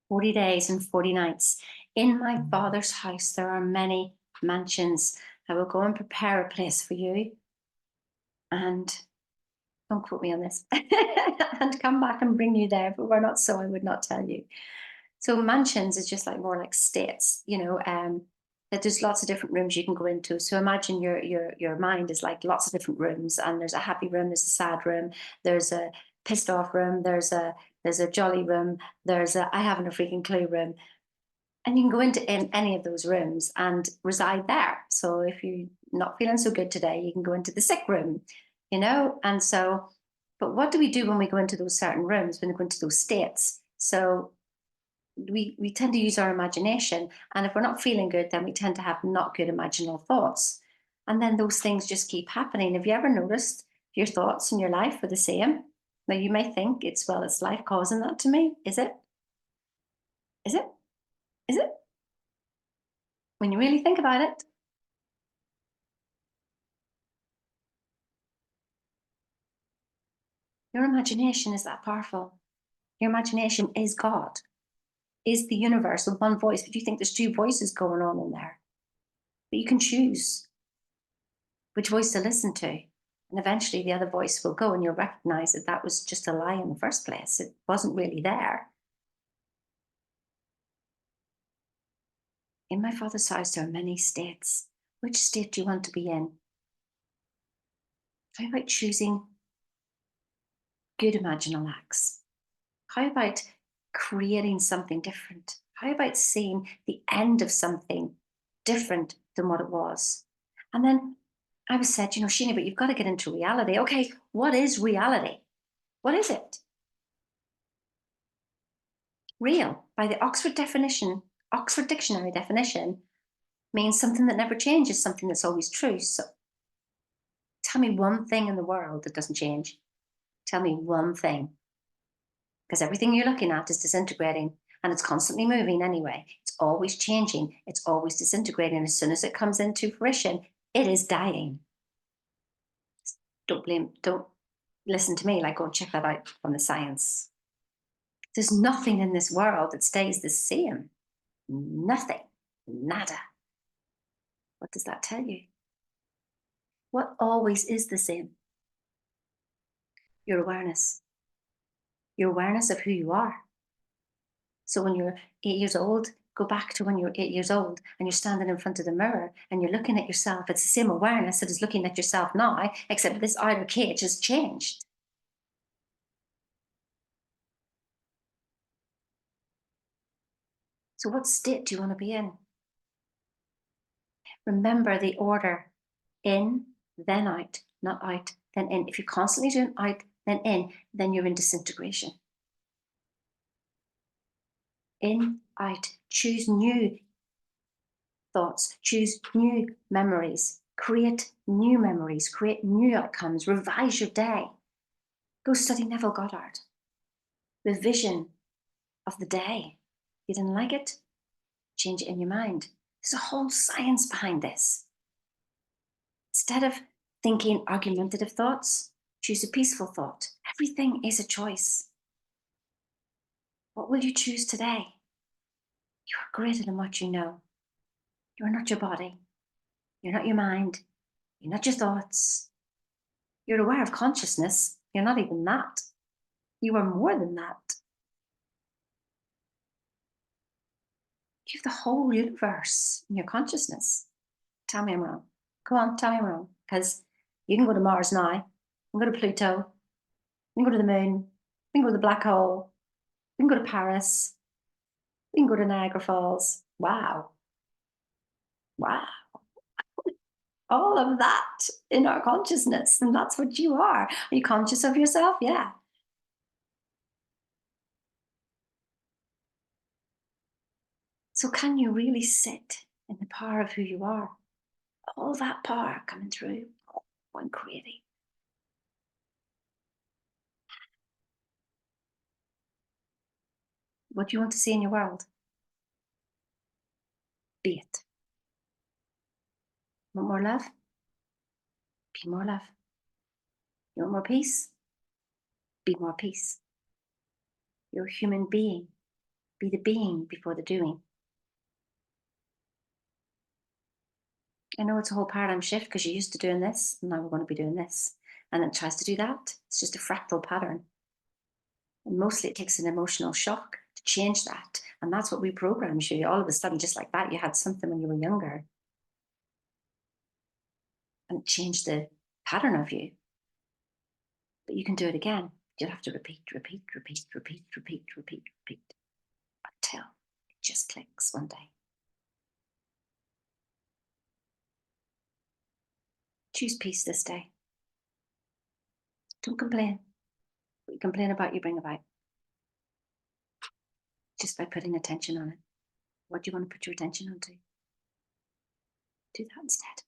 40 days and 40 nights. In my Father's house, there are many mansions. I will go and prepare a place for you. And don't quote me on this. And come back and bring you there. But we're not so, I would not tell you. So mansions is just like more like states, that there's lots of different rooms you can go into. So imagine your mind is like lots of different rooms, and there's a happy room, there's a sad room, there's a pissed off room, there's a jolly room, there's a I haven't a freaking clue room. And you can go into in any of those rooms and reside there. So if you're not feeling so good today, you can go into the sick room, And so, but what do we do when we go into those certain rooms, when we go into those states? So we tend to use our imagination. And if we're not feeling good, then we tend to have not good imaginal thoughts. And then those things just keep happening. Have you ever noticed your thoughts in your life are the same? Now you may think it's life causing that to me. Is it? Is it? Is it? When you really think about it, your imagination is that powerful. Your imagination is God, is the universe with one voice. But you think there's two voices going on in there. But you can choose which voice to listen to. And eventually the other voice will go and you'll recognize that that was just a lie in the first place. It wasn't really there. In my Father's house, there are many states. Which state do you want to be in? How about choosing good imaginal acts? How about creating something different? How about seeing the end of something different than what it was? And then I was said, Sheena, but you've got to get into reality. Okay, what is reality? What is it? Real, by the Oxford Dictionary definition, means something that never changes, something that's always true. So tell me one thing in the world that doesn't change. Tell me one thing. Because everything you're looking at is disintegrating and it's constantly moving anyway. It's always changing. It's always disintegrating. As soon as it comes into fruition, it is dying. Don't listen to me, like go and check that out from the science. There's nothing in this world that stays the same. Nothing. Nada. What does that tell you? What always is the same? Your awareness. Your awareness of who you are. So when you're 8 years old, go back to when you're 8 years old and you're standing in front of the mirror and you're looking at yourself. It's the same awareness that is looking at yourself now, except this outer cage has changed. So what state do you want to be in? Remember the order: in, then out, not out, then in. If you're constantly doing out, then in, then you're in disintegration. In, out, choose new thoughts, choose new memories, create new outcomes, revise your day. Go study Neville Goddard. The vision of the day. You didn't like it? Change it in your mind. There's a whole science behind this. Instead of thinking argumentative thoughts, choose a peaceful thought. Everything is a choice. What will you choose today? You are greater than what you know. You are not your body. You're not your mind. You're not your thoughts. You're aware of consciousness. You're not even that. You are more than that. You have the whole universe in your consciousness. Tell me I'm wrong. Come on, tell me I'm wrong. Because you can go to Mars now. You can go to Pluto. You can go to the moon. You can go to the black hole. You can go to Paris. You can go to Niagara Falls. Wow. Wow. All of that in our consciousness. And that's what you are. Are you conscious of yourself? Yeah. So can you really sit in the power of who you are? All that power coming through and creating. What do you want to see in your world? Be it. Want more love? Be more love. You want more peace? Be more peace. You're a human being. Be the being before the doing. I know it's a whole paradigm shift because you're used to doing this, and now we're going to be doing this. And it tries to do that. It's just a fractal pattern. And mostly it takes an emotional shock to change that. And that's what we program you. All of a sudden, just like that, you had something when you were younger. And it changed the pattern of you. But you can do it again. You'll have to repeat, repeat, repeat, repeat, repeat, repeat, repeat until it just clicks one day. Choose peace this day. Don't complain. What you complain about, you bring about. Just by putting attention on it. What do you want to put your attention onto? Do that instead.